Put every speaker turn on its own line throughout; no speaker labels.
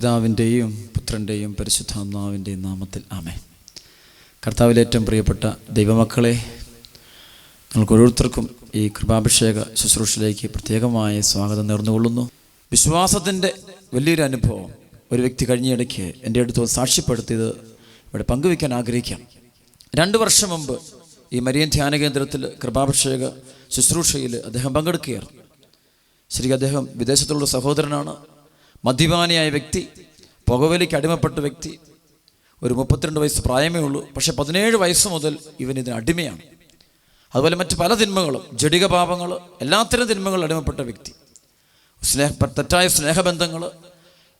പിതാവിൻ്റെയും പുത്രൻ്റെയും പരിശുദ്ധാത്മാവിൻ്റെയും നാമത്തിൽ ആമേൻ. കർത്താവിലെ ഏറ്റവും പ്രിയപ്പെട്ട ദൈവമക്കളെ, നിങ്ങൾക്ക് ഓരോരുത്തർക്കും ഈ കൃപാഭിഷേക ശുശ്രൂഷയിലേക്ക് പ്രത്യേകമായ സ്വാഗതം നേർന്നുകൊള്ളുന്നു. വിശ്വാസത്തിൻ്റെ വലിയൊരു അനുഭവം ഒരു വ്യക്തി കഴിഞ്ഞിടയ്ക്ക് എൻ്റെ അടുത്ത് സാക്ഷ്യപ്പെടുത്തിയത് ഇവിടെ പങ്കുവയ്ക്കാൻ ആഗ്രഹിക്കാം. 2 വർഷം മുമ്പ് ഈ മരിയൻ ധ്യാന കേന്ദ്രത്തിൽ കൃപാഭിഷേക ശുശ്രൂഷയിൽ അദ്ദേഹം പങ്കെടുക്കുകയായിരുന്നു. ശരിക്കും അദ്ദേഹം വിദേശത്തുള്ള സഹോദരനാണ്. മദ്യപാനിയായ വ്യക്തി, പുകവലിക്ക് അടിമപ്പെട്ട വ്യക്തി. ഒരു 32 വയസ്സ് പ്രായമേ ഉള്ളൂ. പക്ഷേ 17 വയസ്സ് മുതൽ ഇവനിതിന് അടിമയാണ്. അതുപോലെ മറ്റ് പല തിന്മകളും, ജഡിക പാപങ്ങൾ, എല്ലാത്തരം തിന്മകൾ അടിമപ്പെട്ട വ്യക്തി. തെറ്റായ സ്നേഹബന്ധങ്ങൾ,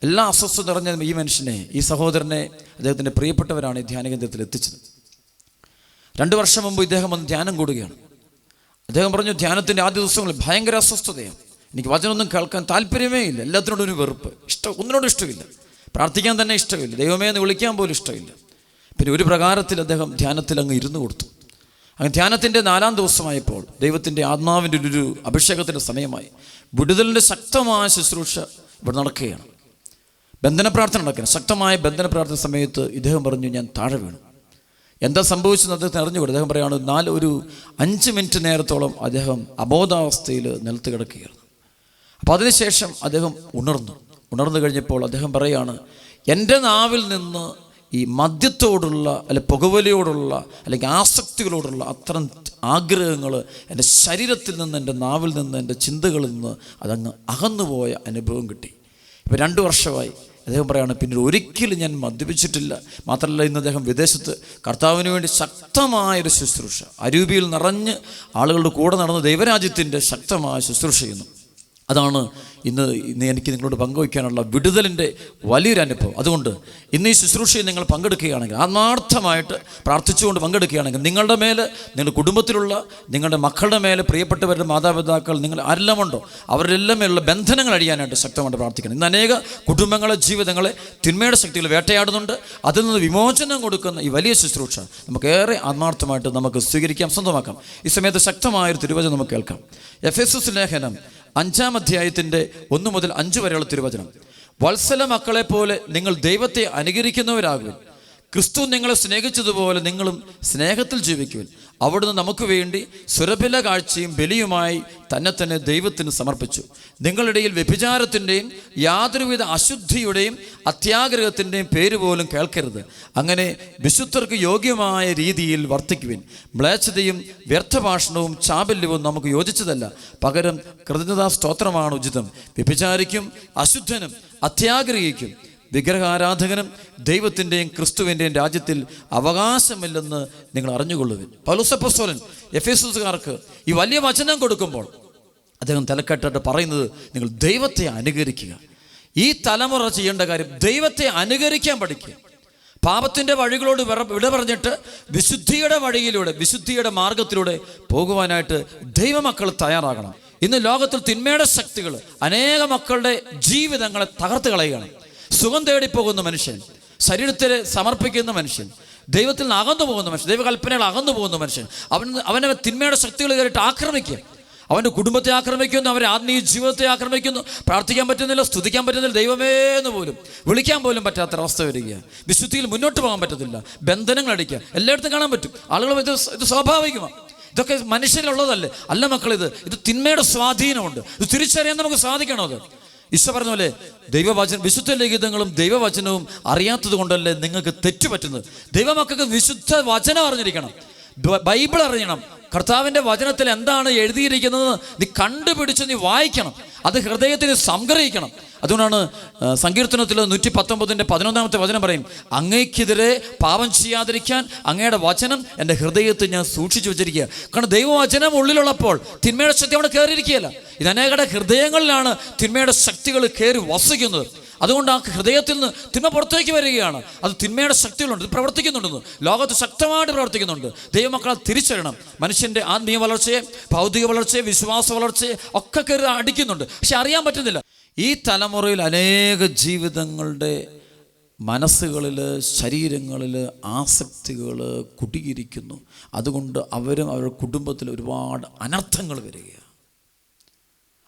എല്ലാ അസ്വസ്ഥ നിറഞ്ഞ ഈ മനുഷ്യനെ, ഈ സഹോദരനെ, അദ്ദേഹത്തിൻ്റെ പ്രിയപ്പെട്ടവരാണ് ഈ ധ്യാന കേന്ദ്രത്തിൽ എത്തിച്ചത്. 2 വർഷം മുമ്പ് ഇദ്ദേഹം വന്ന് ധ്യാനം കൂടുകയാണ്. അദ്ദേഹം പറഞ്ഞു, ധ്യാനത്തിൻ്റെ ആദ്യ ദിവസങ്ങളിൽ ഭയങ്കര അസ്വസ്ഥതയാണ്. എനിക്ക് വചനമൊന്നും കേൾക്കാൻ താല്പര്യമേ ഇല്ല. എല്ലാത്തിനോടും ഒരു വെറുപ്പ്, ഒന്നിനോടും ഇഷ്ടമില്ല. പ്രാർത്ഥിക്കാൻ തന്നെ ഇഷ്ടമില്ല. ദൈവമേ എന്ന് വിളിക്കാൻ പോലും ഇഷ്ടമില്ല. പിന്നെ ഒരു പ്രകാരത്തിൽ അദ്ദേഹം ധ്യാനത്തിൽ അങ്ങ് ഇരുന്നു കൊടുത്തു. അങ്ങനെ ധ്യാനത്തിൻ്റെ 4-ാം ദിവസമായപ്പോൾ ദൈവത്തിൻ്റെ ആത്മാവിൻ്റെ ഒരു അഭിഷേകത്തിൻ്റെ സമയമായി. വിടുതലിൻ്റെ ശക്തമായ ശുശ്രൂഷ ഇവിടെ നടക്കുകയാണ്. ബന്ധന പ്രാർത്ഥന നടക്കുകയാണ്. ശക്തമായ ബന്ധന പ്രാർത്ഥന സമയത്ത് ഇദ്ദേഹം പറഞ്ഞു, ഞാൻ താഴെ വീണു. എന്താ സംഭവിച്ചെന്ന് അദ്ദേഹത്തിന് അറിഞ്ഞുകൂടെ. അദ്ദേഹം പറയുകയാണ്, 5 മിനിറ്റ് നേരത്തോളം അദ്ദേഹം അബോധാവസ്ഥയിൽ നിലത്ത് കിടക്കുകയായിരുന്നു. അപ്പോൾ അതിനുശേഷം അദ്ദേഹം ഉണർന്നു കഴിഞ്ഞപ്പോൾ അദ്ദേഹം പറയുകയാണ്, എൻ്റെ നാവിൽ നിന്ന് ഈ മദ്യത്തോടുള്ള അല്ലെ പുകവലിയോടുള്ള അല്ലെങ്കിൽ ആസക്തികളോടുള്ള അത്തരം ആഗ്രഹങ്ങൾ എൻ്റെ ശരീരത്തിൽ നിന്ന്, എൻ്റെ നാവിൽ നിന്ന്, എൻ്റെ ചിന്തകളിൽ നിന്ന് അതങ്ങ് അകന്നുപോയ അനുഭവം കിട്ടി. ഇപ്പോൾ 2 വർഷമായി. അദ്ദേഹം പറയുകയാണ്, പിന്നീട് ഒരിക്കലും ഞാൻ മദ്യപിച്ചിട്ടില്ല. മാത്രമല്ല, ഇന്ന് അദ്ദേഹം വിദേശത്ത് കർത്താവിന് വേണ്ടി ശക്തമായൊരു ശുശ്രൂഷ, അരൂപിയിൽ നിറഞ്ഞ് ആളുകളുടെ കൂടെ നടന്ന് ദൈവരാജ്യത്തിൻ്റെ ശക്തമായ ശുശ്രൂഷ ചെയ്യുന്നു. അതാണ് ഇന്ന് എനിക്ക് നിങ്ങളോട് പങ്കുവയ്ക്കാനുള്ള വിടുതലിൻ്റെ വലിയൊരു അനുഭവം. അതുകൊണ്ട് ഇന്ന് ഈ ശുശ്രൂഷയിൽ നിങ്ങൾ പങ്കെടുക്കുകയാണെങ്കിൽ, ആത്മാർത്ഥമായിട്ട് പ്രാർത്ഥിച്ചുകൊണ്ട് പങ്കെടുക്കുകയാണെങ്കിൽ, നിങ്ങളുടെ മേൽ, നിങ്ങളുടെ കുടുംബത്തിലുള്ള നിങ്ങളുടെ മക്കളുടെ മേൽ, പ്രിയപ്പെട്ടവരുടെ മാതാപിതാക്കൾ, നിങ്ങൾ ആരെല്ലാം ഉണ്ടോ അവരെല്ലാം മേലുള്ള ബന്ധനങ്ങൾ അഴിയാനായിട്ട് ശക്തമായിട്ട് പ്രാർത്ഥിക്കണം. ഇന്ന് അനേക കുടുംബങ്ങളെ, ജീവിതങ്ങളെ തിന്മയുടെ ശക്തികൾ വേട്ടയാടുന്നുണ്ട്. അതിൽ നിന്ന് വിമോചനം കൊടുക്കുന്ന ഈ വലിയ ശുശ്രൂഷ നമുക്കേറെ ആത്മാർത്ഥമായിട്ട് നമുക്ക് സ്വീകരിക്കാം, സ്വന്തമാക്കാം. ഈ സമയത്ത് ശക്തമായൊരു തിരുവചനം നമുക്ക് കേൾക്കാം. എഫെസസ് ലേഖനം 5-ാം അധ്യായത്തിൻ്റെ 1 മുതൽ 5 വരെയുള്ള തിരുവചനം. വത്സല മക്കളെ പോലെ നിങ്ങൾ ദൈവത്തെ അനുകരിക്കുന്നവരാകുവിൻ. ക്രിസ്തു നിങ്ങളെ സ്നേഹിച്ചതുപോലെ നിങ്ങളും സ്നേഹത്തിൽ ജീവിക്കുവിൻ. അവിടുന്ന് നമുക്ക് വേണ്ടി സുരഭില കാഴ്ചയും ബലിയുമായി തന്നെ ദൈവത്തിന് സമർപ്പിച്ചു. നിങ്ങളിടയിൽ വ്യഭിചാരത്തിൻ്റെയും യാതൊരുവിധ അശുദ്ധിയുടെയും അത്യാഗ്രഹത്തിൻ്റെയും പേര് പോലും കേൾക്കരുത്. അങ്ങനെ വിശുദ്ധർക്ക് യോഗ്യമായ രീതിയിൽ വർത്തിക്കുവിൻ. മ്ലേച്ഛതയും വ്യർത്ഥഭാഷണവും ചാബല്യവും നമുക്ക് യോജിച്ചതല്ല. പകരം കൃതജ്ഞതാ സ്തോത്രമാണ് ഉചിതം. വ്യഭിചാരിക്കും അശുദ്ധനും അത്യാഗ്രഹിക്കും വിഗ്രഹാരാധകനും ദൈവത്തിൻ്റെയും ക്രിസ്തുവിൻ്റെയും രാജ്യത്തിൽ അവകാശമില്ലെന്ന് നിങ്ങൾ അറിഞ്ഞുകൊള്ളുവിൻ. പൗലോസ് അപ്പോസ്തലൻ എഫെസസുകാർക്ക് ഈ വലിയ വചനം കൊടുക്കുമ്പോൾ അദ്ദേഹം തലക്കെട്ടായിട്ട് പറയുന്നത്, നിങ്ങൾ ദൈവത്തെ അനുകരിക്കുക. ഈ തലമുറ ചെയ്യേണ്ട കാര്യം ദൈവത്തെ അനുകരിക്കാൻ പഠിക്കുക. പാപത്തിൻ്റെ വഴികളോട് വിട പറഞ്ഞിട്ട് വിശുദ്ധിയുടെ വഴിയിലൂടെ, വിശുദ്ധിയുടെ മാർഗത്തിലൂടെ പോകുവാനായിട്ട് ദൈവമക്കൾ തയ്യാറാകണം. ഇന്ന് ലോകത്തിൽ തിന്മയുടെ ശക്തികൾ അനേക മക്കളുടെ ജീവിതങ്ങളെ തകർത്ത് കളയുകയാണ്. സുഖം തേടിപ്പോകുന്ന മനുഷ്യൻ, ശരീരത്തിൽ സമർപ്പിക്കുന്ന മനുഷ്യൻ, ദൈവത്തിൽ നിന്ന് അകന്നു പോകുന്ന മനുഷ്യൻ, ദൈവകൽപ്പനകൾ അകന്നു പോകുന്ന മനുഷ്യൻ, അവനെ തിന്മയുടെ ശക്തികൾ കയറിയിട്ട് ആക്രമിക്കുക. അവൻ്റെ കുടുംബത്തെ ആക്രമിക്കുന്നു, അവൻ്റെ ആത്മീയ ജീവിതത്തെ ആക്രമിക്കുന്നു. പ്രാർത്ഥിക്കാൻ പറ്റുന്നില്ല, സ്തുതിക്കാൻ പറ്റുന്നില്ല, ദൈവമേ എന്ന് പോലും വിളിക്കാൻ പോലും പറ്റാത്തൊരവസ്ഥ വരിക. വിശുദ്ധിയിൽ മുന്നോട്ട് പോകാൻ പറ്റത്തില്ല, ബന്ധനങ്ങൾ അടിക്കുക. എല്ലായിടത്തും കാണാൻ പറ്റും. ആളുകൾ ഇത് സ്വാഭാവികമാണ്. ഇതൊക്കെ മനുഷ്യനുള്ളതല്ലേ? അല്ല മക്കൾ, ഇത് തിന്മയുടെ സ്വാധീനമുണ്ട്. ഇത് തിരിച്ചറിയാൻ നമുക്ക് സാധിക്കണം. അത് ഈശോ പറഞ്ഞ പോലെ ദൈവവചനം, വിശുദ്ധ ലിഖിതങ്ങളും ദൈവവചനവും അറിയാത്തത് കൊണ്ടല്ലേ നിങ്ങൾക്ക് തെറ്റുപറ്റുന്നത്. ദൈവമക്കൾക്ക് വിശുദ്ധ വചനം അറിഞ്ഞിരിക്കണം, ബൈബിൾ അറിയണം. കർത്താവിൻ്റെ വചനത്തിൽ എന്താണ് എഴുതിയിരിക്കുന്നത് നീ കണ്ടുപിടിച്ച് നീ വായിക്കണം. അത് ഹൃദയത്തിൽ സംഗ്രഹിക്കണം. അതുകൊണ്ടാണ് സങ്കീർത്തനത്തിൽ 119-ന്റെ 11-ാമത്തെ വചനം പറയും, അങ്ങയ്ക്കെതിരെ പാപം ചെയ്യാതിരിക്കാൻ അങ്ങയുടെ വചനം എൻ്റെ ഹൃദയത്തിൽ ഞാൻ സൂക്ഷിച്ചു വെച്ചിരിക്കുക. കാരണം ദൈവവചനം ഉള്ളിലുള്ളപ്പോൾ തിന്മയുടെ ശക്തി അവിടെ കയറിയിരിക്കുകയല്ല. ഇത് അനേകരുടെ ഹൃദയങ്ങളിലാണ് തിന്മയുടെ ശക്തികൾ കയറി വസിക്കുന്നത്. അതുകൊണ്ട് ആ ഹൃദയത്തിൽ നിന്ന് തിന്മ പുറത്തേക്ക് വരികയാണ്. അത് തിന്മയുടെ ശക്തികളുണ്ട്, ഇത് പ്രവർത്തിക്കുന്നുണ്ടെന്ന് ലോകത്ത് ശക്തമായിട്ട് പ്രവർത്തിക്കുന്നുണ്ട്. ദൈവമക്കളെ തിരിച്ചറിയണം. മനുഷ്യൻ്റെ ആത്മീയ വളർച്ചയെ, ഭൗതിക വളർച്ചയെ, വിശ്വാസ വളർച്ചയെ ഒക്കെ കയറി അടിക്കുന്നുണ്ട്. പക്ഷെ അറിയാൻ പറ്റുന്നില്ല. ഈ തലമുറയിൽ അനേക ജീവിതങ്ങളുടെ മനസ്സുകളിൽ, ശരീരങ്ങളിൽ ആസക്തികൾ കുടിയിരിക്കുന്നു. അതുകൊണ്ട് അവരും അവരുടെ കുടുംബത്തിൽ ഒരുപാട് അനർത്ഥങ്ങൾ വരികയാണ്.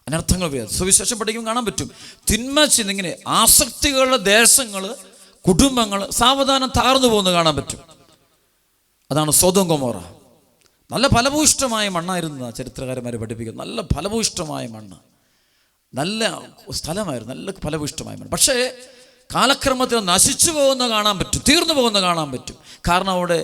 അനർത്ഥങ്ങൾ സുവിശേഷം പഠിക്കുമ്പോൾ കാണാൻ പറ്റും. തിന്മ ഇങ്ങനെ ആസക്തികളുടെ ദേശങ്ങൾ, കുടുംബങ്ങൾ സാവധാനം തകർന്നു പോകുന്നത് കാണാൻ പറ്റും. അതാണ് സൊദോം ഗൊമോറ. നല്ല ഫലഭൂയിഷ്ടമായ മണ്ണായിരുന്നു ചരിത്രകാരന്മാരെ പഠിപ്പിക്കുന്നത്. നല്ല ഫലഭൂയിഷ്ടമായ മണ്ണ്, നല്ല സ്ഥലമായിരുന്നു, നല്ല ഫലഭൂയിഷ്ടമായ മണ്ണ്. പക്ഷേ കാലക്രമത്തിൽ നശിച്ചു പോകുന്ന കാണാൻ പറ്റും, തീർന്നു പോകുന്ന കാണാൻ പറ്റും. കാരണം അവിടെ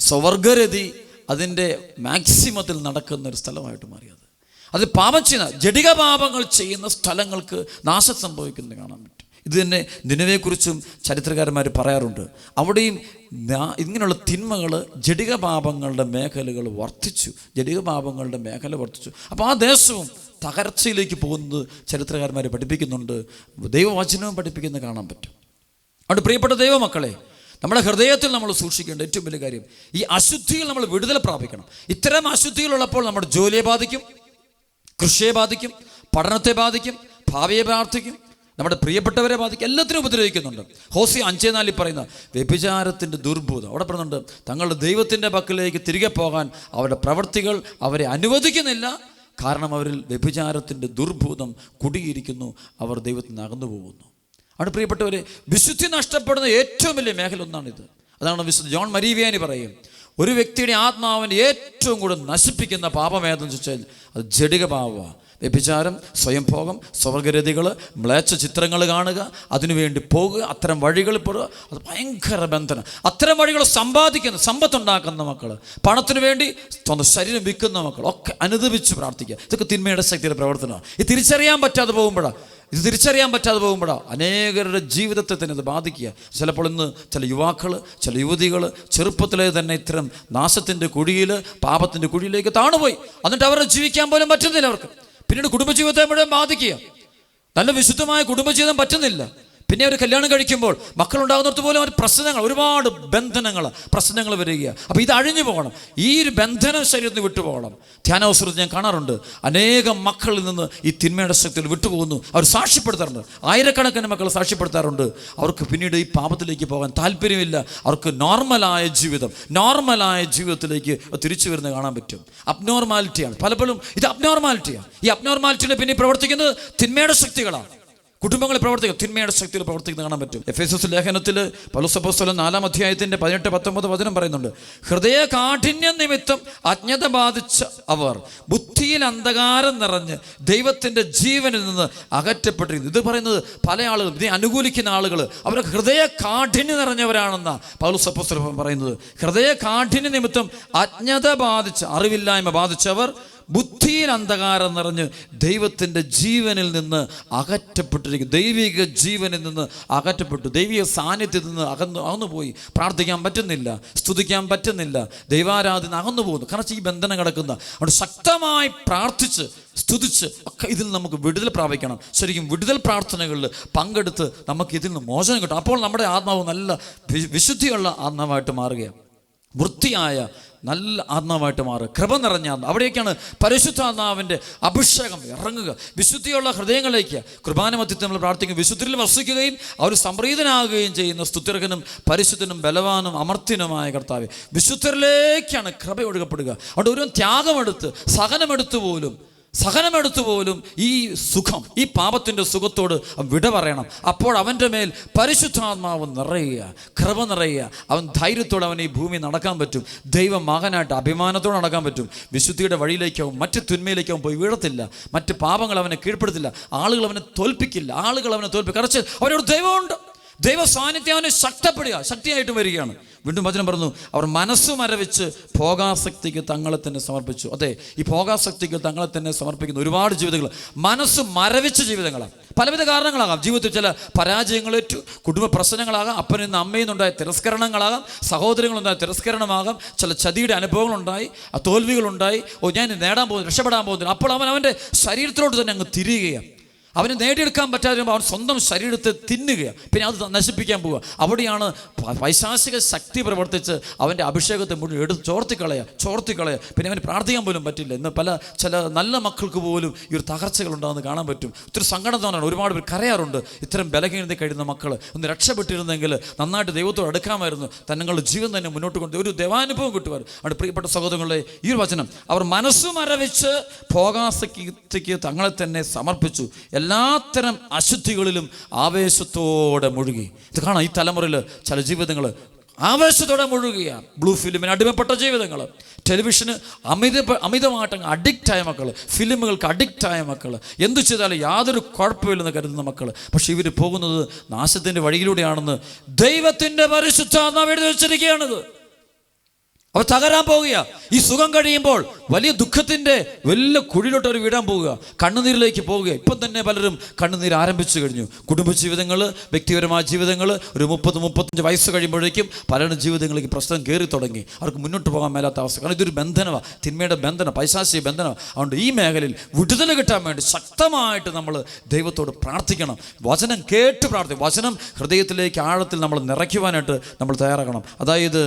സ്വർഗരതി അതിൻ്റെ മാക്സിമത്തിൽ നടക്കുന്ന ഒരു സ്ഥലമായിട്ട് മാറിയത്. അത് പാപം ചെയ്യുന്ന ജഡിക പാപങ്ങൾ ചെയ്യുന്ന സ്ഥലങ്ങൾക്ക് നാശം സംഭവിക്കുന്നത് കാണാൻ പറ്റും. ഇത് തന്നെ നിനവെക്കുറിച്ചും ചരിത്രകാരന്മാർ പറയാറുണ്ട്. അവിടെയും ഇങ്ങനെയുള്ള തിന്മകൾ, ജഡിക പാപങ്ങളുടെ മേഖലകൾ വർദ്ധിച്ചു, ജഡിക പാപങ്ങളുടെ മേഖല വർദ്ധിച്ചു. അപ്പോൾ ആ ദേശവും തകർച്ചയിലേക്ക് പോകുന്നത് ചരിത്രകാരന്മാർ പഠിപ്പിക്കുന്നുണ്ട്, ദൈവവചനവും പഠിപ്പിക്കുന്നത് കാണാൻ പറ്റും. അതുകൊണ്ട് പ്രിയപ്പെട്ട ദൈവമക്കളെ, നമ്മുടെ ഹൃദയത്തിൽ നമ്മൾ സൂക്ഷിക്കേണ്ട ഏറ്റവും വലിയ കാര്യം, ഈ അശുദ്ധിയിൽ നമ്മൾ വിടുതൽ പ്രാപിക്കണം. ഇത്തരം അശുദ്ധികളുള്ളപ്പോൾ നമ്മുടെ ജോലിയെ ബാധിക്കും, കൃഷിയെ ബാധിക്കും, പഠനത്തെ ബാധിക്കും, ഭാവിയെ ബാധിക്കും, നമ്മുടെ പ്രിയപ്പെട്ടവരെ ബാധിക്കും, എല്ലാത്തിനും ഉപദ്രവിക്കുന്നുണ്ട്. ഹോസിയ 5:4 പറയുന്ന വ്യഭിചാരത്തിൻ്റെ ദുർഭൂതം അവിടെ പറയുന്നുണ്ട്. തങ്ങളുടെ ദൈവത്തിൻ്റെ പക്കലേക്ക് തിരികെ പോകാൻ അവരുടെ പ്രവൃത്തികൾ അവരെ അനുവദിക്കുന്നില്ല. കാരണം അവരിൽ വ്യഭിചാരത്തിൻ്റെ ദുർഭൂതം കുടിയിരിക്കുന്നു, അവർ ദൈവത്തിൽ നിന്ന് അകന്നു പോകുന്നു. അവിടെ പ്രിയപ്പെട്ടവരെ, വിശുദ്ധി നഷ്ടപ്പെടുന്ന ഏറ്റവും വലിയ മേഖല ഒന്നാണിത്. അതാണ് വിശുദ്ധ ജോൺ മരീവിയാനി പറയും, ഒരു വ്യക്തിയുടെ ആത്മാവിനെ ഏറ്റവും കൂടുതൽ നശിപ്പിക്കുന്ന പാപമേതെന്ന് ചോദിച്ചാൽ അത് ജഡിക പാപമാണ്. വ്യഭിചാരം, സ്വയംഭോഗം, സ്വർഗരതികൾ, മ്ലേച്ഛ ചിത്രങ്ങൾ കാണുക, അതിനുവേണ്ടി പോകുക, അത്തരം വഴികളിൽ പെടുക, അത് ഭയങ്കര ബന്ധനം. അത്തരം വഴികൾ സമ്പാദിക്കുന്ന, സമ്പത്തുണ്ടാക്കുന്ന മക്കൾ, പണത്തിന് വേണ്ടി സ്വന്തം ശരീരം വിൽക്കുന്ന മക്കൾ ഒക്കെ അനുദപിച്ച് പ്രാർത്ഥിക്കുക. ഇതൊക്കെ തിന്മയുടെ ശക്തിയുടെ പ്രവർത്തനമാണ്. ഇത് തിരിച്ചറിയാൻ പറ്റാതെ പോകുമ്പോഴാണ് അനേകരുടെ ജീവിതത്തെ തന്നെ അത് ബാധിക്കുക. ചിലപ്പോൾ ഇന്ന് ചില യുവാക്കൾ, ചില യുവതികൾ ചെറുപ്പത്തിലെ തന്നെ ഇത്തരം നാശത്തിൻ്റെ കുഴിയിൽ, പാപത്തിൻ്റെ കുഴിയിലേക്ക് താണുപോയി. എന്നിട്ട് അവരെ ജീവിക്കാൻ പോലും പറ്റുന്നില്ല. അവർക്ക് പിന്നീട് കുടുംബജീവിതത്തെ മുഴുവൻ ബാധിക്കുക. നല്ല വിശുദ്ധമായ കുടുംബജീവിതം പറ്റുന്നില്ല. പിന്നെ അവർ കല്യാണം കഴിക്കുമ്പോൾ മക്കളുണ്ടാകുന്നിടത്ത് പോലും അവർ പ്രശ്നങ്ങൾ, ഒരുപാട് പ്രശ്നങ്ങൾ വരിക. അപ്പോൾ ഇത് അഴിഞ്ഞു പോകണം. ഈ ഒരു ബന്ധനം ശരീരത്തിൽ വിട്ടുപോകണം. ധ്യാനാവസരത്തിൽ ഞാൻ കാണാറുണ്ട്, അനേകം മക്കളിൽ നിന്ന് ഈ തിന്മയുടെ ശക്തിയിൽ വിട്ടുപോകുന്നു. അവർ സാക്ഷ്യപ്പെടുത്താറുണ്ട്, ആയിരക്കണക്കിന് മക്കൾ സാക്ഷ്യപ്പെടുത്താറുണ്ട്. അവർക്ക് പിന്നീട് ഈ പാപത്തിലേക്ക് പോകാൻ താല്പര്യമില്ല. അവർക്ക് നോർമലായ ജീവിതത്തിലേക്ക് തിരിച്ചു വരുന്നത് കാണാൻ പറ്റും. അബ്നോർമാലിറ്റിയാണ് പലപ്പോഴും. ഇത് അബ്നോർമാലിറ്റിയാണ്. ഈ അബ്നോർമാലിറ്റിയുടെ പിന്നിൽ പ്രവർത്തിക്കുന്നത് തിന്മയുടെ ശക്തികളാണ്. കുടുംബങ്ങളെ പ്രവർത്തിക്കുക, തിന്മയുടെ ശക്തിയിൽ പ്രവർത്തിക്കുന്നത് കാണാൻ പറ്റും. എഫേസസ് ലേഖനത്തിൽ പൗലോസ് അപ്പോസ്തലൻ 4-ാം അധ്യായത്തിൻ്റെ 18-19 വചനം പറയുന്നുണ്ട്, ഹൃദയ കാഠിന്യ നിമിത്തം അജ്ഞത ബാധിച്ച അവർ ബുദ്ധിയിൽ അന്ധകാരം നിറഞ്ഞ് ദൈവത്തിൻ്റെ ജീവനിൽ നിന്ന് അകറ്റപ്പെട്ടിരിക്കുന്നു. ഇത് പറയുന്നത് പല ആളുകളും, ഇതിനെ അനുകൂലിക്കുന്ന ആളുകൾ, അവർ ഹൃദയ കാഠിന്യം നിറഞ്ഞവരാണെന്നാണ് പൗലോസ് അപ്പോസ്തലൻ പറയുന്നത്. ഹൃദയ കാഠിന്യ നിമിത്തം അജ്ഞത ബാധിച്ച, അറിവില്ലായ്മ ബാധിച്ചവർ ബുദ്ധിയിൽ അന്ധകാരം നിറഞ്ഞ് ദൈവത്തിൻ്റെ ജീവനിൽ നിന്ന് അകറ്റപ്പെട്ടിരിക്കും. ദൈവിക ജീവനിൽ നിന്ന് അകറ്റപ്പെട്ടു, ദൈവിക സാന്നിധ്യത്തിൽ നിന്ന് അകന്നുപോയി. പ്രാർത്ഥിക്കാൻ പറ്റുന്നില്ല, സ്തുതിക്കാൻ പറ്റുന്നില്ല, ദൈവാരാധന അകന്നു പോകുന്നു. കാരണം ഈ ബന്ധനം കിടക്കുന്ന. അവിടെ ശക്തമായി പ്രാർത്ഥിച്ച് സ്തുതിച്ച് ഒക്കെ ഇതിൽ നമുക്ക് വിടുതൽ പ്രാപിക്കണം. ശരിക്കും വിടുതൽ പ്രാർത്ഥനകളിൽ പങ്കെടുത്ത് നമുക്ക് ഇതിൽ നിന്ന് മോചനം കിട്ടും. അപ്പോൾ നമ്മുടെ ആത്മാവ് നല്ല വിശുദ്ധിയുള്ള ആത്മാവായിട്ട് മാറുകയാണ്, വൃത്തിയായ നല്ല ആത്മാവായിട്ട് മാറുക, കൃപ നിറഞ്ഞ ആത്മാവ്. അവിടേക്കാണ് പരിശുദ്ധാത്മാവിൻ്റെ അഭിഷേകം ഇറങ്ങുക. വിശുദ്ധിയുള്ള ഹൃദയങ്ങളിലേക്ക് കുർബാന മധ്യത്തിൽ നമ്മൾ പ്രാർത്ഥിക്കും. വിശുദ്ധിയിൽ വസിക്കുകയും അവർ സംപ്രീതനാകുകയും ചെയ്യുന്ന സ്തുത്യർഹനും പരിശുദ്ധനും ബലവാനും അമർത്യനുമായ കർത്താവേ, വിശുദ്ധരിലേക്കാണ് കൃപ ഒഴുകപ്പെടുക. അവിടെ ഒരു സഹനമെടുത്തു പോലും ഈ സുഖം, ഈ പാപത്തിൻ്റെ സുഖത്തോട് വിട പറയണം. അപ്പോൾ അവൻ്റെ മേൽ പരിശുദ്ധാത്മാവ് നിറയുക, കൃപ നിറയുക. അവൻ ധൈര്യത്തോടെ അവൻ ഈ ഭൂമി നടക്കാൻ പറ്റും. ദൈവ മകനായിട്ട് അഭിമാനത്തോടെ നടക്കാൻ പറ്റും. വിശുദ്ധിയുടെ വഴിയിലേക്കാവും, മറ്റ് തിന്മയിലേക്കാവും പോയി വീഴത്തില്ല. മറ്റ് പാപങ്ങൾ അവനെ കീഴ്പ്പെടുത്തില്ല. ആളുകൾ അവനെ തോൽപ്പിക്കില്ല. കാരണം അവനോട് ദൈവമുണ്ട്. ദൈവ സാന്നിധ്യം അവനെ ശക്തിയായിട്ട് വരികയാണ്. വീണ്ടും വചനം പറഞ്ഞു, അവർ മനസ്സ് മരവിച്ച് ഭോഗാസക്തിക്ക് തങ്ങളെ തന്നെ സമർപ്പിച്ചു. അതെ, ഈ ഭോഗാസക്തിക്ക് തങ്ങളെ തന്നെ സമർപ്പിക്കുന്ന ഒരുപാട് ജീവിതങ്ങൾ മനസ്സ് മരവിച്ച ജീവിതങ്ങളാണ്. പലവിധ കാരണങ്ങളാകാം. ജീവിതത്തിൽ ചില പരാജയങ്ങളേറ്റു, കുടുംബ പ്രശ്നങ്ങളാകാം, അപ്പനിൽ നിന്ന് അമ്മയിൽ നിന്നുണ്ടായ തിരസ്കരണങ്ങളാകാം, സഹോദരങ്ങളുണ്ടായ തിരസ്കരണമാകാം, ചില ചതിയുടെ അനുഭവങ്ങളുണ്ടായി, തോൽവികളുണ്ടായി. ഞാൻ രക്ഷപ്പെടാൻ പോകുന്നില്ല. അപ്പോൾ അവൻ്റെ ശരീരത്തിലോട്ട് തന്നെ അങ്ങ് തിരിയുകയാണ്. അവന് നേടിയെടുക്കാൻ പറ്റാതെ അവൻ സ്വന്തം ശരീരത്തെ തിന്നുകയാണ്. പിന്നെ അത് നശിപ്പിക്കാൻ പോവുക. അവിടെയാണ് പൈശാചിക ശക്തി പ്രവർത്തിച്ച് അവൻ്റെ അഭിഷേകത്തെ മുഴുവൻ എടുത്ത് ചോർത്തിക്കളയുക. പിന്നെ അവന് പ്രാർത്ഥിക്കാൻ പോലും പറ്റില്ല. ഇന്ന് ചില നല്ല മക്കൾക്ക് പോലും ഈ ഒരു തകർച്ചകൾ ഉണ്ടാകുന്നത് കാണാൻ പറ്റും. ഒത്തിരി സങ്കടം തോന്നാണ്. ഒരുപാട് പേർ കരയാറുണ്ട്. ഇത്തരം ബലഹീനത കഴിയുന്ന മക്കൾ ഒന്ന് രക്ഷപ്പെട്ടിരുന്നെങ്കിൽ നന്നായിട്ട് ദൈവത്തോട് അടുക്കാമായിരുന്നു, തങ്ങളുടെ ജീവൻ തന്നെ മുന്നോട്ട് കൊണ്ട് ഒരു ദൈവാനുഭവം കിട്ടുമായിരുന്നു. അവിടെ പ്രിയപ്പെട്ട സഹോദരങ്ങളെ, ഈ ഒരു വചനം, അവർ മനസ്സ് മരവിച്ച് ഭോഗാസക്തിക്ക് തങ്ങളെ തന്നെ സമർപ്പിച്ചു, എല്ലാത്തരം അശുദ്ധികളിലും ആവേശത്തോടെ മുഴുകി. ഇത് കാണാം, ഈ തലമുറയിൽ ചില ജീവിതങ്ങൾ ആവേശത്തോടെ മുഴുകുക. ബ്ലൂ ഫിലിമിന് അടിമപ്പെട്ട ജീവിതങ്ങൾ, ടെലിവിഷന് അമിതമായിട്ട് അഡിക്റ്റായ മക്കൾ, ഫിലിമുകൾക്ക് അഡിക്റ്റായ മക്കൾ, എന്തു ചെയ്താലും യാതൊരു കുഴപ്പമില്ലെന്ന് കരുതുന്ന മക്കൾ. പക്ഷെ ഇവർ പോകുന്നത് നാശത്തിൻ്റെ വഴിയിലൂടെയാണെന്ന് ദൈവത്തിൻ്റെ പരിശുദ്ധാത്മാവ് എഴുതി വെച്ചിരിക്കുകയാണിത്. അവർ തകരാൻ പോവുക. ഈ സുഖം കഴിയുമ്പോൾ വലിയ ദുഃഖത്തിൻ്റെ വലിയ കുഴിയിലോട്ട് അവർ വീഴാൻ പോവുക, കണ്ണുനീരിലേക്ക് പോവുക. ഇപ്പം തന്നെ പലരും കണ്ണുനീർ ആരംഭിച്ചു കഴിഞ്ഞു. കുടുംബജീവിതങ്ങൾ, വ്യക്തിപരമായ ജീവിതങ്ങൾ, ഒരു 30-35 വയസ്സ് കഴിയുമ്പോഴേക്കും പലരുടെ ജീവിതങ്ങളിലേക്ക് പ്രശ്നം കയറി തുടങ്ങി. അവർക്ക് മുന്നോട്ട് പോകാൻ മേലാത്ത അവസ്ഥ. കാരണം ഇതൊരു ബന്ധനമാണ്, തിന്മയുടെ ബന്ധനം, പൈശാചിക ബന്ധനമാണ്. അതുകൊണ്ട് ഈ മേഖലയിൽ വിടുതൽ കിട്ടാൻ വേണ്ടി ശക്തമായിട്ട് നമ്മൾ ദൈവത്തോട് പ്രാർത്ഥിക്കണം. വചനം കേട്ട് പ്രാർത്ഥിക്കും. വചനം ഹൃദയത്തിലേക്ക് ആഴത്തിൽ നമ്മൾ നിറയ്ക്കുവാനായിട്ട് നമ്മൾ തയ്യാറാകണം. അതായത്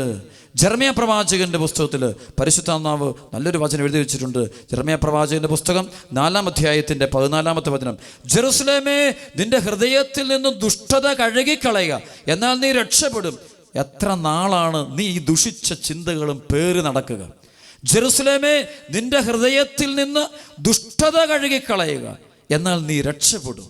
ജെറമ്യാ പ്രവാചകന്റെ പുസ്തകത്തിൽ പരിശുദ്ധാത്മാവ് നല്ലൊരു വചനം എഴുതി വെച്ചിട്ടുണ്ട്. ജെറമ്യാ പ്രവാചകന്റെ പുസ്തകം 4-ാം അധ്യായത്തിന്റെ 14-ാമത്തെ വചനം, ജെറുസലേമേ, നിന്റെ ഹൃദയത്തിൽ നിന്ന് ദുഷ്ടത കഴുകിക്കളയുക, എന്നാൽ നീ രക്ഷപ്പെടും. എത്ര നാളാണ് നീ ഈ ദുഷിച്ച ചിന്തകളും പേറി നടക്കുക? ജെറുസലേമേ, നിന്റെ ഹൃദയത്തിൽ നിന്ന് ദുഷ്ടത കഴുകിക്കളയുക, എന്നാൽ നീ രക്ഷപ്പെടും.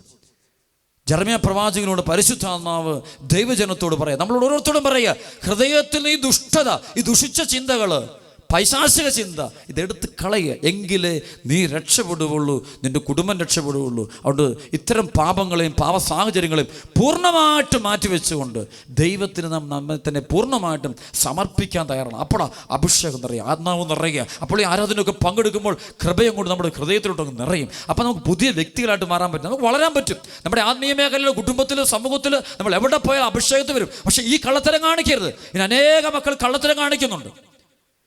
ജെറമ്യാ പ്രവാചകനോട് പരിശുദ്ധാത്മാവ് ദൈവജനത്തോട് പറയാം, നമ്മളോട് ഓരോരുത്തരോടും പറയുക, ഹൃദയത്തിൽ ഈ ദുഷ്ടത, ഈ ദുഷിച്ച ചിന്തകൾ, പൈശാചിക ചിന്ത, ഇതെടുത്ത് കളയുക, എങ്കിലേ നീ രക്ഷപ്പെടുകയുള്ളൂ, നിൻ്റെ കുടുംബം രക്ഷപ്പെടുകയുള്ളൂ. അതുകൊണ്ട് ഇത്തരം പാപങ്ങളെയും പാപ സാഹചര്യങ്ങളെയും പൂർണ്ണമായിട്ടും മാറ്റിവെച്ചുകൊണ്ട് ദൈവത്തിന് നമ്മെ തന്നെ പൂർണ്ണമായിട്ടും സമർപ്പിക്കാൻ തയ്യാറാണ്. അപ്പോൾ അഭിഷേകം നിറയുക, ആത്മാവ് നിറയുക. അപ്പോൾ ഈ ആരാധനയൊക്കെ പങ്കെടുക്കുമ്പോൾ കൃപയും കൊണ്ട് നമ്മുടെ ഹൃദയത്തിലോട്ടൊക്കെ നിറയും. അപ്പോൾ നമുക്ക് പുതിയ വ്യക്തികളായിട്ട് മാറാൻ പറ്റും, നമുക്ക് വളരാൻ പറ്റും. നമ്മുടെ ആത്മീയ മേഖലയിൽ, കുടുംബത്തിൽ, സമൂഹത്തിൽ നമ്മൾ എവിടെ പോയാൽ അഭിഷേകത്തിൽ വരും. പക്ഷേ ഈ കള്ളത്തരം കാണിക്കരുത്. ഇനി അനേക മക്കൾ കള്ളത്തരം കാണിക്കുന്നുണ്ട്.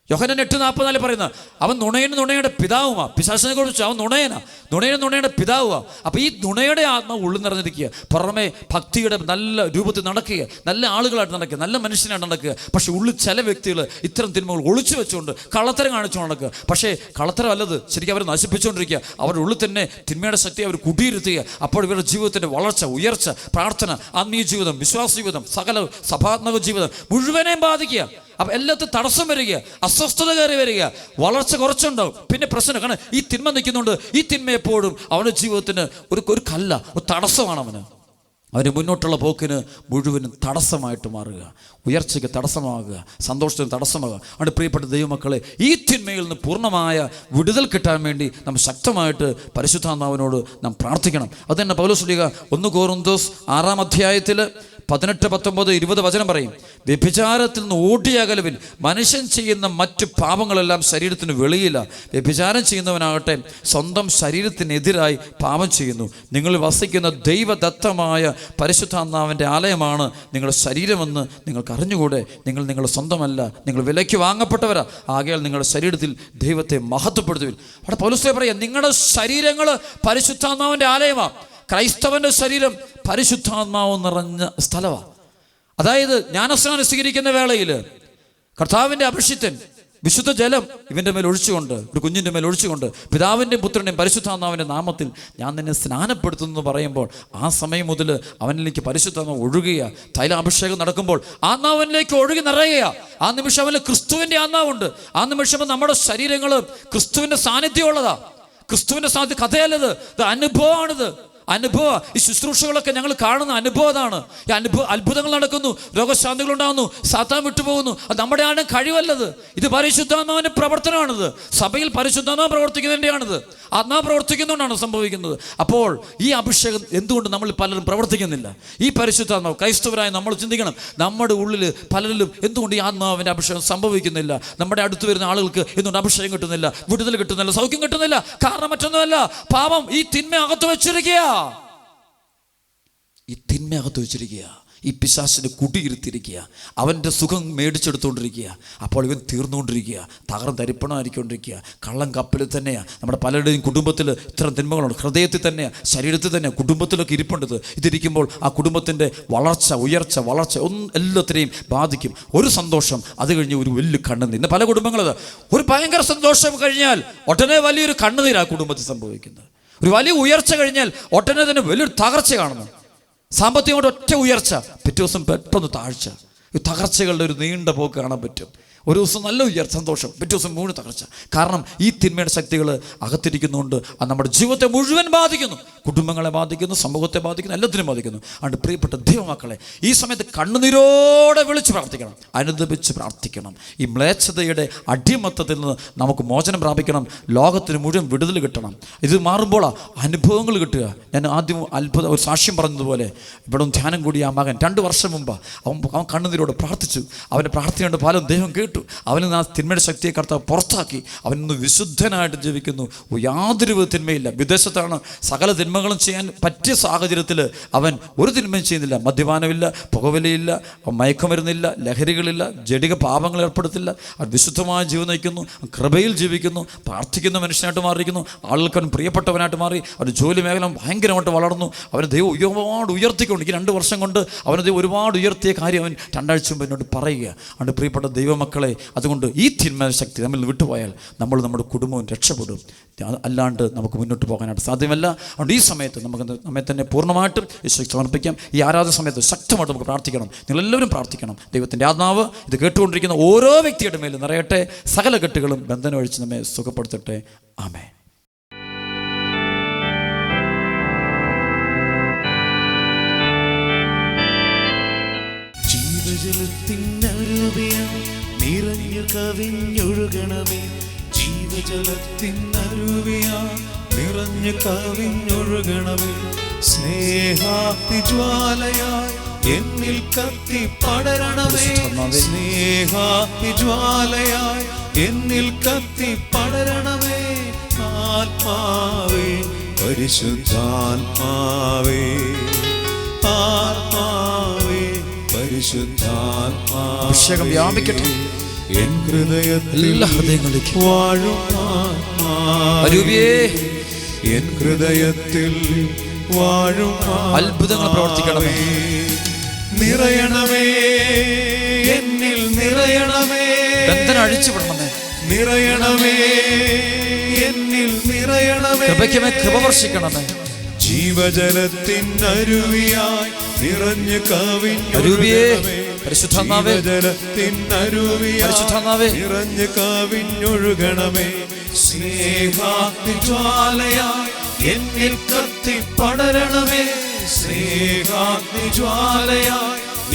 യോഹന്നാൻ 8:44 പറയുന്നത്, അവൻ നുണയുടെ പിതാവുമാ. പിശാചിനെ കുറിച്ച് അവൻ നുണയുടെ പിതാവുമാ. അപ്പോൾ ഈ നുണയുടെ ആത്മാവ് ഉള്ളിൽ നിറഞ്ഞിരിക്കുക. പുറമെ ഭക്തിയുടെ നല്ല രൂപത്തിൽ നടക്കുക, നല്ല ആളുകളായിട്ട് നടക്കുക, നല്ല മനുഷ്യനായിട്ട് നടക്കുക. പക്ഷെ ഉള്ളിൽ ചില വ്യക്തികൾ ഇത്തരം തിന്മകൾ ഒളിച്ചു വെച്ചുകൊണ്ട് കള്ളത്തരം കാണിച്ചു നടക്കുക. പക്ഷേ കള്ളത്തരം അല്ലത്, ശരിക്കും അവർ നശിപ്പിച്ചുകൊണ്ടിരിക്കുക. അവരുടെ ഉള്ളിൽ തന്നെ തിന്മയുടെ ശക്തി അവർ കുടിയിരുത്തുക. അപ്പോൾ ഇവരുടെ ജീവിതത്തിൻ്റെ വളർച്ച, ഉയർച്ച, പ്രാർത്ഥന, ആത്മീയ ജീവിതം, വിശ്വാസ ജീവിതം, സകല സഭാത്മക ജീവിതം മുഴുവനെയും ബാധിക്കുക. അപ്പം എല്ലാത്തും തടസ്സം വരിക, അസ്വസ്ഥത കയറി വരിക, വളർച്ച കുറച്ചുണ്ടാവും. പിന്നെ പ്രശ്നം, കാരണം ഈ തിന്മ നിൽക്കുന്നുണ്ട്. ഈ തിന്മ എപ്പോഴും അവൻ്റെ ജീവിതത്തിന് ഒരു കല്ല, ഒരു തടസ്സമാണ്. അവന് മുന്നോട്ടുള്ള പോക്കിന് മുഴുവനും തടസ്സമായിട്ട് മാറുക, ഉയർച്ചയ്ക്ക് തടസ്സമാകുക, സന്തോഷത്തിന് തടസ്സമാകുക. അതുകൊണ്ട് പ്രിയപ്പെട്ട ദൈവമക്കളെ, ഈ തിന്മയിൽ നിന്ന് പൂർണ്ണമായ വിടുതൽ കിട്ടാൻ വേണ്ടി നാം ശക്തമായിട്ട് പരിശുദ്ധാത്മാവിനോട് നാം പ്രാർത്ഥിക്കണം. അത് തന്നെ പൗലോസ് ശ്ലീഹ 1 കൊരിന്ത്യർ 6-ാം അധ്യായത്തിൽ 18, 19, 20 വചനം പറയും, വ്യഭിചാരത്തിൽ നിന്ന് ഓടിയകലുവിൻ. മനുഷ്യൻ ചെയ്യുന്ന മറ്റു പാപങ്ങളെല്ലാം ശരീരത്തിന് വെളിയില്ല. വ്യഭിചാരം ചെയ്യുന്നവനാകട്ടെ സ്വന്തം ശരീരത്തിനെതിരായി പാപം ചെയ്യുന്നു. നിങ്ങൾ വസിക്കുന്ന ദൈവദത്തമായ പരിശുദ്ധാത്മാവിൻ്റെ ആലയമാണ് നിങ്ങളുടെ ശരീരമെന്ന് നിങ്ങൾക്ക് അറിഞ്ഞുകൂടെ? നിങ്ങൾ നിങ്ങളുടെ സ്വന്തമല്ല, നിങ്ങൾ വിലയ്ക്ക് വാങ്ങപ്പെട്ടവരാ. ആകയാൽ നിങ്ങളുടെ ശരീരത്തിൽ ദൈവത്തെ മഹത്വപ്പെടുത്തുവിൻ. അവിടെ പൗലോസ് പറയാം, നിങ്ങളുടെ ശരീരങ്ങൾ പരിശുദ്ധാത്മാവിൻ്റെ ആലയമാണ്. ക്രൈസ്തവൻ്റെ ശരീരം പരിശുദ്ധാത്മാവ് നിറഞ്ഞ സ്ഥലമാണ്. അതായത് ജ്ഞാനസ്നാനം സ്വീകരിക്കുന്ന വേളയിൽ കർത്താവിൻ്റെ അഭിഷിക്തൻ വിശുദ്ധ ജലം ഇവൻ്റെ മേൽ ഒഴിച്ചുകൊണ്ട്, ഒരു കുഞ്ഞിൻ്റെ മേൽ ഒഴിച്ചുകൊണ്ട്, പിതാവിൻ്റെയും പുത്രൻ്റെയും പരിശുദ്ധാത്മാവിൻ്റെ നാമത്തിൽ ഞാൻ നിന്നെ സ്നാനപ്പെടുത്തുന്നു എന്ന് പറയുമ്പോൾ ആ സമയം മുതൽ അവനിലേക്ക് പരിശുദ്ധാത്മാവ് ഒഴുകുക. തൈലാഭിഷേകം നടക്കുമ്പോൾ ആത്മാവിലേക്ക് ഒഴുകി നിറയുക. ആ നിമിഷം അവന് ക്രിസ്തുവിൻ്റെ ആത്മാവുണ്ട്. ആ നിമിഷം നമ്മുടെ ശരീരങ്ങൾ ക്രിസ്തുവിൻ്റെ സാന്നിധ്യമുള്ളതാ. ക്രിസ്തുവിൻ്റെ സാന്നിധ്യം കഥയല്ലത്, ഇത് അനുഭവമാണിത്. അനുഭവം. ഈ ശുശ്രൂഷകളൊക്കെ ഞങ്ങൾ കാണുന്ന അനുഭവം അതാണ്. ഈ അത്ഭുതങ്ങൾ നടക്കുന്നു, രോഗശാന്തികൾ ഉണ്ടാകുന്നു, സാത്താൻ വിട്ടുപോകുന്നു. അത് നമ്മുടെ ആരും കഴിവല്ലത്. ഇത് പരിശുദ്ധാത്മാവിൻ്റെ പ്രവർത്തനമാണിത്. സഭയിൽ പരിശുദ്ധാത്മാവ് പ്രവർത്തിക്കുന്നതിൻ്റെയാണിത്. ആത്മാവ് പ്രവർത്തിക്കുന്നതുകൊണ്ടാണ് സംഭവിക്കുന്നത്. അപ്പോൾ ഈ അഭിഷേകം എന്തുകൊണ്ട് നമ്മൾ പലരും പ്രവർത്തിക്കുന്നില്ല? ഈ പരിശുദ്ധാത്മാവ്, ക്രൈസ്തവരായി നമ്മൾ ചിന്തിക്കണം, നമ്മുടെ ഉള്ളിൽ പലരിലും എന്തുകൊണ്ട് ഈ ആത്മാവിൻ്റെ അഭിഷേകം സംഭവിക്കുന്നില്ല? നമ്മുടെ അടുത്ത് വരുന്ന ആളുകൾക്ക് എന്തുകൊണ്ട് അഭിഷേകം കിട്ടുന്നില്ല, വിടുതൽ കിട്ടുന്നില്ല, സൗഖ്യം കിട്ടുന്നില്ല? കാരണം മറ്റൊന്നുമല്ല, പാപം ഈ തിന്മ അകത്ത് വെച്ചിരിക്കുക. ഈ തിന്മ അകത്ത് വെച്ചിരിക്കുക. ഈ പിശാചിനെ കുടിയിരുത്തിയിരിക്കുക, അവൻ്റെ സുഖം മേടിച്ചെടുത്തുകൊണ്ടിരിക്കുക. അപ്പോൾ ഇവൻ തീർന്നുകൊണ്ടിരിക്കുക, തരിപ്പണമായിരിക്കൊണ്ടിരിക്കുക. കള്ളം കപ്പലിൽ തന്നെയാണ്. നമ്മുടെ പലരുടെയും കുടുംബത്തിൽ ഇത്തരം തിന്മകളുണ്ട്. ഹൃദയത്തിൽ തന്നെയാണ്, ശരീരത്തിൽ തന്നെയാണ്, കുടുംബത്തിലൊക്കെ ഇരിപ്പുണ്ടത്. ഇതിരിക്കുമ്പോൾ ആ കുടുംബത്തിൻ്റെ വളർച്ച എല്ലാത്തിനെയും ബാധിക്കും. ഒരു സന്തോഷം, അത് കഴിഞ്ഞ് ഒരു വലിയ കണ്ണുനീർ. ഇന്ന് പല കുടുംബങ്ങളത് ഒരു ഭയങ്കര സന്തോഷം കഴിഞ്ഞാൽ ഉടനെ വലിയൊരു കണ്ണുനീർ ആ കുടുംബത്തിൽ സംഭവിക്കുന്നത്. ഒരു വലിയ ഉയർച്ച കഴിഞ്ഞാൽ ഉടനെ തന്നെ വലിയൊരു തകർച്ച കാണുന്നു. സാമ്പത്തികമായിട്ട് ഒറ്റ ഉയർച്ച, പിറ്റേ ദിവസം പെട്ടെന്ന് താഴ്ച. ഈ തകർച്ചകളുടെ ഒരു നീണ്ട പോക്ക് കാണാൻ പറ്റും. ഒരു ദിവസം നല്ല ഉയർച്ച, സന്തോഷം, പിറ്റേ ദിവസം മൂന്ന് തകർച്ച. കാരണം ഈ തിന്മയുടെ ശക്തികൾ അകത്തിരിക്കുന്നുണ്ട്. അത് നമ്മുടെ ജീവിതത്തെ മുഴുവൻ ബാധിക്കുന്നു, കുടുംബങ്ങളെ ബാധിക്കുന്നു, സമൂഹത്തെ ബാധിക്കുന്നു, എല്ലാത്തിനും ബാധിക്കുന്നു. അതുകൊണ്ട് പ്രിയപ്പെട്ട ദൈവമക്കളെ, ഈ സമയത്ത് കണ്ണുനീരോടെ വിളിച്ച് പ്രാർത്ഥിക്കണം, അനുദപിച്ച് പ്രാർത്ഥിക്കണം. ഈ മ്ലേച്ഛതയുടെ അടിമത്തത്തിൽ നിന്ന് നമുക്ക് മോചനം പ്രാപിക്കണം. ലോകത്തിന് മുഴുവൻ വിടുതൽ കിട്ടണം. ഇത് മാറുമ്പോൾ അനുഭവങ്ങൾ കിട്ടുക. ഞാൻ ആദ്യം ഒരു സാക്ഷ്യം പറഞ്ഞതുപോലെ, ഇവിടെ ധ്യാനം കൂടി ആ മകൻ 2 വർഷം മുമ്പ് അവൻ കണ്ണുനീരോട് പ്രാർത്ഥിച്ചു. അവൻ്റെ പ്രാർത്ഥനയുടെ ഫലം ദൈവം കേട്ടു. അവനിൽ നിന്ന് ആ തിന്മയുടെ ശക്തിയെ കർത്താവ് പുറത്താക്കി. അവനിന്ന് വിശുദ്ധനായിട്ട് ജീവിക്കുന്നു. യാതൊരു തിന്മയില്ല. വിദേശത്താണ്, സകല തിന്മകളും ചെയ്യാൻ പറ്റിയ സാഹചര്യത്തിൽ അവൻ ഒരു തിന്മയും ചെയ്യുന്നില്ല. മദ്യപാനമില്ല, പുകവലിയില്ല, മയക്കുമരുന്നില്ല, ലഹരികളില്ല, ജഡിക പാപങ്ങൾ ഏർപ്പെടുത്തില്ല. അവൻ വിശുദ്ധമായ ജീവിതം നയിക്കുന്നു, കൃപയിൽ ജീവിക്കുന്നു, പ്രാർത്ഥിക്കുന്ന മനുഷ്യനായിട്ട് മാറിയിരിക്കുന്നു. ആളുകൾക്ക് അവൻ പ്രിയപ്പെട്ടവനായിട്ട് മാറി. അവൻ്റെ ജോലി മേഖല ഭയങ്കരമായിട്ട് വളർന്നു. അവന് ദൈവം ഒരുപാട് ഉയർത്തിക്കൊണ്ട്, ഈ 2 വർഷം കൊണ്ട് അവന് ദൈവം ഒരുപാട് ഉയർത്തിയ കാര്യം അവൻ 2 ആഴ്ച മുമ്പ് എന്നോട് പറയുക. അതുകൊണ്ട് പ്രിയപ്പെട്ട ദൈവമക്കളെ, അതുകൊണ്ട് ഈ തിന്മ ശക്തി നമ്മിൽ വിട്ടുപോയാൽ നമ്മൾ നമ്മുടെ കുടുംബവും രക്ഷപ്പെടും. അല്ലാണ്ട് നമുക്ക് മുന്നോട്ട് പോകാനായിട്ട് സാധ്യമല്ല. അതുകൊണ്ട് ഈ സമയത്ത് നമുക്ക് നമ്മെ തന്നെ പൂർണ്ണമായിട്ടും ഈശോയ്ക്ക് സമർപ്പിക്കാം. ഈ ആരാധന സമയത്ത് ശക്തമായിട്ട് നമുക്ക് പ്രാർത്ഥിക്കണം. നിങ്ങളെല്ലാവരും പ്രാർത്ഥിക്കണം. ദൈവത്തിൻ്റെ ആത്മാവ് ഇത് കേട്ടുകൊണ്ടിരിക്കുന്ന ഓരോ വ്യക്തിയുടെ മേലും നിറയട്ടെ. സകല കെട്ടുകളും ബന്ധനം ഒഴിച്ച് നമ്മെ സുഖപ്പെടുത്തട്ടെ. ആമേൻ.
നിറഞ്ഞു കവിഞ്ഞൊഴുകണമേ, ജീവജലത്തിനരുവിയാ നിറഞ്ഞു കവിഞ്ഞൊഴുകണമേ. സ്നേഹാഗ്നിജ്വാലയായി എന്നിൽ കത്തി പടരണമേ, സ്നേഹാഗ്നിജ്വാലയായി എന്നിൽ കത്തി പടരണമേ. ആത്മാവേ, പരിശുദ്ധാത്മാവേ, ആത്മാവേ, പരിശുദ്ധാത്മാവേ,
അഭിഷേകം വ്യാപിക്കട്ടെ
എൻ ഹൃദയത്തിൽ,
എല്ലാ ഹൃദയങ്ങളിലേക്കും
വാഴും ആത്മാവേ, എൻ ഹൃദയത്തിൽ വാഴും
അത്ഭുതങ്ങൾ പ്രവർത്തിക്കണമേ.
നിറയണമേ, എന്നിൽ നിറയണമേ,
ബന്ധനം അഴിച്ചുവിടണമേ,
നിറയണമേ, എന്നിൽ നിറയണമേ,
കൃപയ്ക്കുമേ കൃപ വർഷിക്കണമേ.
ജീവജലത്തിനരുവിയായി നിറഞ്ഞു കവിഞ്ഞൊഴുകണമേ,
പരിശുദ്ധാത്മാവേ,
നിറഞ്ഞു കവിഞ്ഞൊഴുകണമേ. സ്നേഹാഗ്നിജ്വാലയായി എന്നിൽ കത്തി പടരണമേ, സ്നേഹാഗ്നിജ്വാലയായി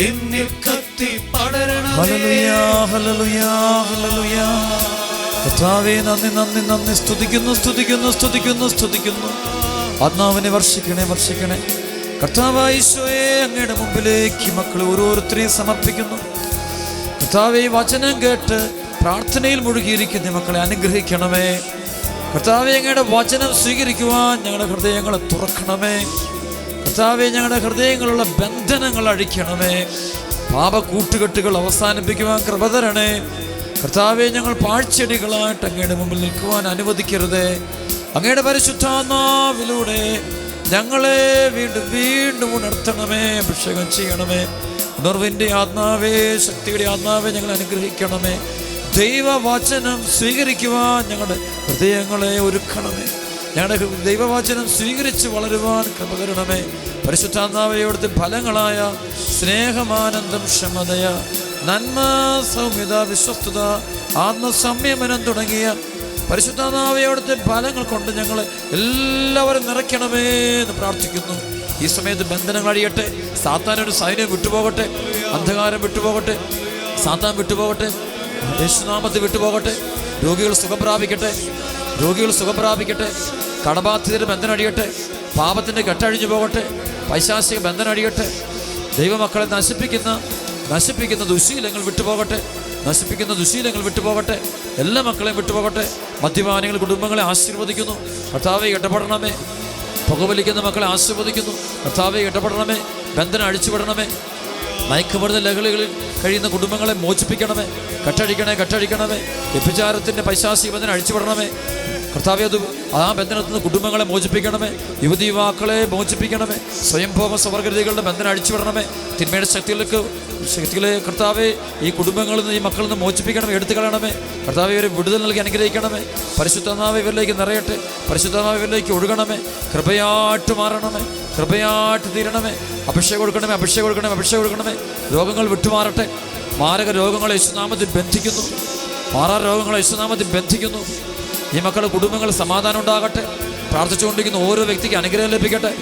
എന്നിൽ കത്തി പടരണമേ.
Hallelujah, hallelujah, hallelujah. കർത്താവേ, നന്ദി, നന്ദി, നന്ദി. സ്തുതിക്കുന്നു, സ്തുതിക്കുന്നു, സ്തുതിക്കുന്നു, സ്തുതിക്കുന്നു. ആത്മാവിനെ വർഷിക്കണേ, വർഷിക്കണേ. കർത്താവായ ഈശോയെ, അങ്ങയുടെ മുമ്പിലേക്ക് മക്കളെ ഓരോരുത്തരെയും സമർപ്പിക്കുന്നു. കർത്താവേ, വചനം കേട്ട് പ്രാർത്ഥനയിൽ മുഴുകിയിരിക്കുന്ന മക്കളെ അനുഗ്രഹിക്കണമേ. കർത്താവേ, അങ്ങയുടെ വചനം സ്വീകരിക്കുവാൻ ഞങ്ങളുടെ ഹൃദയങ്ങളെ തുറക്കണമേ. കർത്താവേ, ഞങ്ങളുടെ ഹൃദയങ്ങളുള്ള ബന്ധനങ്ങൾ അഴിക്കണമേ. പാപക്കൂട്ടുകെട്ടുകൾ അവസാനിപ്പിക്കുവാൻ കൃപ തരണേ. കർത്താവേ, ഞങ്ങൾ പാഴ്ചെടികളായിട്ട് അങ്ങയുടെ മുമ്പിൽ നിൽക്കുവാൻ അനുവദിക്കരുതേ. അങ്ങയുടെ പരിശുദ്ധാത്മാവിലൂടെ ഞങ്ങളെ വീണ്ടും വീണ്ടും ഉണർത്തണമേ, അഭിഷേകം ചെയ്യണമേ. ഉണർവിൻ്റെ ആത്മാവേ, ശക്തിയുടെ ആത്മാവേ, ഞങ്ങളെ അനുഗ്രഹിക്കണമേ. ദൈവവചനം സ്വീകരിക്കുവാൻ ഞങ്ങളുടെ ഹൃദയങ്ങളെ ഒരുക്കണമേ. ഞങ്ങളുടെ ദൈവവചനം സ്വീകരിച്ച് വളരുവാൻ കൃപ തരണമേ. പരിശുദ്ധാത്മാവേ, അവിടുത്തെ ഫലങ്ങളായ സ്നേഹമാനന്ദം, ക്ഷമതയ, നന്മ, സൗമ്യത, വിശ്വസ്തത, ആത്മസംയമനം തുടങ്ങിയ പരിശുദ്ധാത്മാവേ, അവിടുത്തെ ഫലങ്ങൾ കൊണ്ട് ഞങ്ങളെ എല്ലാവരും നിറയ്ക്കണമേ എന്ന് പ്രാർത്ഥിക്കുന്നു. ഈ സമയത്ത് ബന്ധനങ്ങൾ അഴിയട്ടെ. സാത്താനൊരു സൈന്യം വിട്ടുപോകട്ടെ, അന്ധകാരം വിട്ടുപോകട്ടെ, സാത്താൻ വിട്ടുപോകട്ടെ, യേശുനാമത്തിൽ വിട്ടുപോകട്ടെ. രോഗികൾ സുഖം പ്രാപിക്കട്ടെ, രോഗികൾ സുഖം പ്രാപിക്കട്ടെ. കടബാധിതരുടെ ബന്ധനം അടിയട്ടെ, പാപത്തിൻ്റെ കെട്ടഴിഞ്ഞു പോകട്ടെ, പൈശാചിക ബന്ധനം അടിയട്ടെ. ദൈവമക്കളെ നശിപ്പിക്കുന്ന ദുശീലങ്ങൾ വിട്ടുപോകട്ടെ, നശിപ്പിക്കുന്ന ദുശീലങ്ങൾ വിട്ടുപോകട്ടെ. എല്ലാ മക്കളെയും വിട്ടുപോകട്ടെ. മദ്യപാനികൾ കുടുംബങ്ങളെ ആശീർവദിക്കുന്നു. കർത്താവേ, ഇടപെടണമേ. പുകവലിക്കുന്ന മക്കളെ ആശീർവദിക്കുന്നു. കർത്താവേ, ഇടപെടണമേ. ബന്ധനം അഴിച്ചുവിടണമേ. മയക്കുമരുന്ന് ലഹളികളിൽ കഴിയുന്ന കുടുംബങ്ങളെ മോചിപ്പിക്കണമേ. കട്ടഴിക്കണമേ. വ്യഭിചാരത്തിൻ്റെ പൈശാചിക ബന്ധനം അഴിച്ചുവിടണമേ കർത്താവേ. ആ ബന്ധനത്തിൽ നിന്ന് കുടുംബങ്ങളെ മോചിപ്പിക്കണമേ. യുവതി യുവാക്കളെ മോചിപ്പിക്കണമേ. സ്വയംഭോമ സ്വവർഗരീതികളുടെ ബന്ധനം അഴിച്ചുവിടണമേ. തിന്മയുടെ ശക്തികളെ കർത്താവെ ഈ കുടുംബങ്ങളിൽ നിന്ന്, ഈ മക്കളിൽ നിന്ന് മോചിപ്പിക്കണമേ, എടുത്തു കളയണമേ കർത്താവെ. ഇവരെ വിടുതൽ നൽകി അനുഗ്രഹിക്കണമേ. പരിശുദ്ധാത്മാവ് ഇവരിലേക്ക് നിറയട്ടെ. പരിശുദ്ധാത്മാവ് ഇവരിലേക്ക് ഒഴുകണമേ. കൃപയായിട്ട് മാറണമേ. കൃപയായിട്ട് തീരണമേ. അഭിഷേകം കൊടുക്കണമേ. രോഗങ്ങൾ വിട്ടുമാറട്ടെ. മാരക രോഗങ്ങളെ യേശുനാമത്തിൽ ബന്ധിക്കുന്നു. മാറാ രോഗങ്ങളെ യേശുനാമത്തിൽ ബന്ധിക്കുന്നു. ഈ മക്കളുടെ കുടുംബങ്ങൾ സമാധാനം ഉണ്ടാകട്ടെ. പ്രാർത്ഥിച്ചുകൊണ്ടിരിക്കുന്ന ഓരോ വ്യക്തിക്ക് അനുഗ്രഹം ലഭിക്കട്ടെ.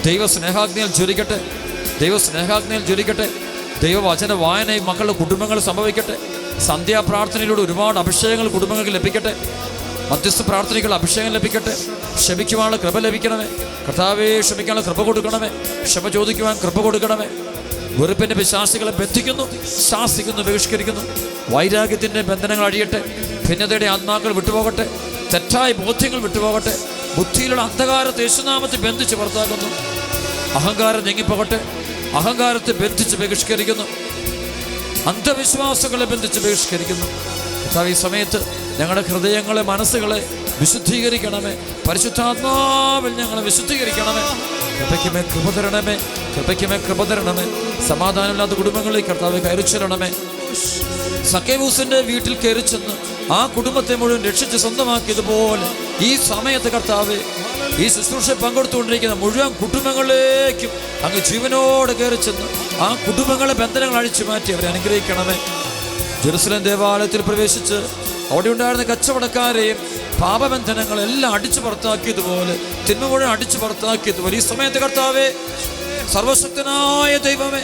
ദൈവ സ്നേഹാഗ്നിയിൽ ജ്വലിക്കട്ടെ. ദൈവവചന വായന ഈ മക്കളുടെ കുടുംബങ്ങൾ സംഭവിക്കട്ടെ. സന്ധ്യാപ്രാർത്ഥനയിലൂടെ ഒരുപാട് അഭിഷേകങ്ങൾ കുടുംബങ്ങൾക്ക് ലഭിക്കട്ടെ. മധ്യസ്ഥ പ്രാർത്ഥനയ്ക്കുള്ള അഭിഷേകം ലഭിക്കട്ടെ. ക്ഷമിക്കുവാനുള്ള കൃപ ലഭിക്കണമേ കർത്താവേ. ക്ഷമിക്കാനുള്ള കൃപ കൊടുക്കണമേ. ക്ഷമ ചോദിക്കുവാൻ കൃപ കൊടുക്കണമേ. വെറുപ്പിൻ്റെ പിശാചുകളെ ബന്ധിക്കുന്നു, ശാസിക്കുന്നു, ബഹിഷ്കരിക്കുന്നു. വൈരാഗ്യത്തിൻ്റെ ബന്ധനങ്ങൾ അഴിയട്ടെ. ഭിന്നതയുടെ ആത്മാക്കൾ വിട്ടുപോകട്ടെ. തെറ്റായ ബോധ്യങ്ങൾ വിട്ടുപോകട്ടെ. ബുദ്ധിയിലുള്ള അന്ധകാരത്തെ യേശുനാമത്തിൽ ബന്ധിച്ച് പുറത്താക്കുന്നു. അഹങ്കാരം നീങ്ങിപ്പോകട്ടെ. അഹങ്കാരത്തെ ബന്ധിച്ച് ബഹിഷ്കരിക്കുന്നു. അന്ധവിശ്വാസങ്ങളെ ബന്ധിച്ച് ബഹിഷ്കരിക്കുന്നു. ഈ സമയത്ത് ഞങ്ങളുടെ ഹൃദയങ്ങളെ, മനസ്സുകളെ വിശുദ്ധീകരിക്കണമേ. പരിശുദ്ധാത്മാവിൽ ഞങ്ങളെ വിശുദ്ധീകരിക്കണമേ. കൃപയ്ക്കുമേ കൃപ തരണമേ. സമാധാനമില്ലാത്ത കുടുംബങ്ങളിൽ കർത്താവെ കയറിച്ചെല്ലണമേ. സക്കേവൂസിന്റെ വീട്ടിൽ കയറിച്ചെന്ന് ആ കുടുംബത്തെ മുഴുവൻ രക്ഷിച്ച് സ്വന്തമാക്കിയതുപോലെ ഈ സമയത്ത് കർത്താവെ ഈ ശുശ്രൂഷ പങ്കെടുത്തുകൊണ്ടിരിക്കുന്ന മുഴുവൻ കുടുംബങ്ങളിലേക്കും അങ്ങ് ജീവനോട് കയറിച്ചെന്ന് ആ കുടുംബങ്ങളെ ബന്ധനങ്ങൾ അഴിച്ചു മാറ്റി അവരെ അനുഗ്രഹിക്കണമേ. ജെറുസലേം ദേവാലയത്തിൽ പ്രവേശിച്ച് അവിടെ ഉണ്ടായിരുന്ന കച്ചവടക്കാരെയും പാപബന്ധനങ്ങളെല്ലാം അടിച്ചു പുറത്താക്കിയതുപോലെ, തിന്മ മുഴുവൻ അടിച്ചു പുറത്താക്കിയതുപോലെ ഈ സമയത്ത് കർത്താവെ, സർവശക്തനായ ദൈവമേ,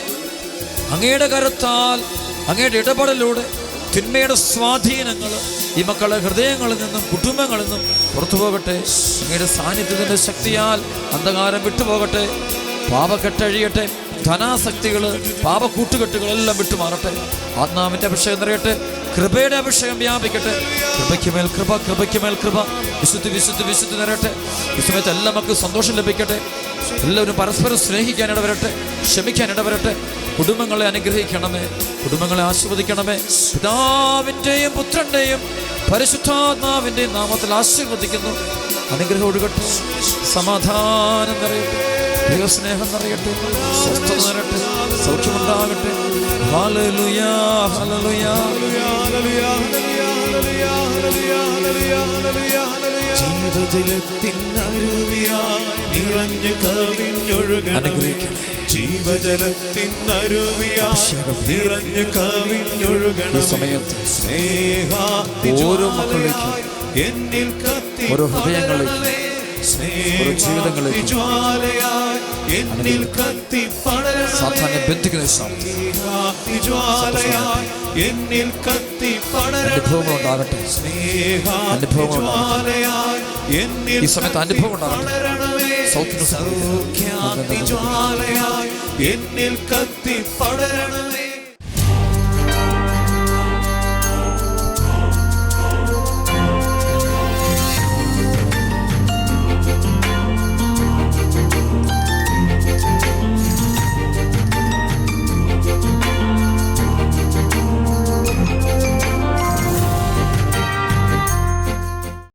അങ്ങയുടെ കരത്താൽ, അങ്ങയുടെ ഇടപെടലിലൂടെ തിന്മയുടെ സ്വാധീനങ്ങൾ ഈ മക്കളുടെ ഹൃദയങ്ങളിൽ നിന്നും കുടുംബങ്ങളിൽ നിന്നും പുറത്തു പോകട്ടെ. അങ്ങയുടെ സാന്നിധ്യത്തിൻ്റെ ശക്തിയാൽ അന്ധകാരം വിട്ടുപോകട്ടെ. പാപക്കെട്ടഴിയട്ടെ. ധനാസക്തികൾ, പാപക്കൂട്ടുകെട്ടുകളെല്ലാം വിട്ടുമാറട്ടെ. ആത്മാവിൻ്റെ അഭിഷേകം നിറയട്ടെ. കൃപയുടെ അഭിഷേകം വ്യാപിക്കട്ടെ. കൃപയ്ക്കുമേൽ കൃപ. വിശുദ്ധി നിറയട്ടെ. ഈ സമയത്ത് എല്ലാ മക്കൾക്കും സന്തോഷം ലഭിക്കട്ടെ. എല്ലാവരും പരസ്പരം സ്നേഹിക്കാൻ ഇടവരട്ടെ. ക്ഷമിക്കാൻ ഇടവരട്ടെ. കുടുംബങ്ങളെ അനുഗ്രഹിക്കണമേ. കുടുംബങ്ങളെ ആശീർവദിക്കണമേ. പിതാവിൻ്റെയും പുത്രൻ്റെയും പരിശുദ്ധാത്മാവിൻ്റെയും നാമത്തിൽ ആശീർവദിക്കുന്നു. അനുഗ്രഹം ഒഴുകട്ടെ. സമാധാനം നിറയട്ടെ. ദൈവസ്നേഹം നിറയട്ടെ. സ്വസ്ഥത നിറയട്ടെ. സൗഖ്യമുണ്ടാകട്ടെ. ഹല്ലേലൂയാ, ഹല്ലേലൂയാ.
ജീവജലത്തിനരുവിയായി നിറഞ്ഞു കവിഞ്ഞൊഴുകണമേ. ജീവജലത്തിനരുവിയായി നിറഞ്ഞു കവിഞ്ഞൊഴുകണമേ.
ഓരോ മക്കളിലേക്കും, ഓരോ ഹൃദയങ്ങളിലേക്കും, ഓരോ ജീവിതങ്ങളിലേക്കും സാധാരണ ബന്ധിക്കുന്ന അനുഭവങ്ങൾ ഉണ്ടാകട്ടെ. ഈ സമയത്ത് അനുഭവം ഉണ്ടാകട്ടെ.
സൗഖ്യ എന്നിൽ കത്തി പടരണമേ.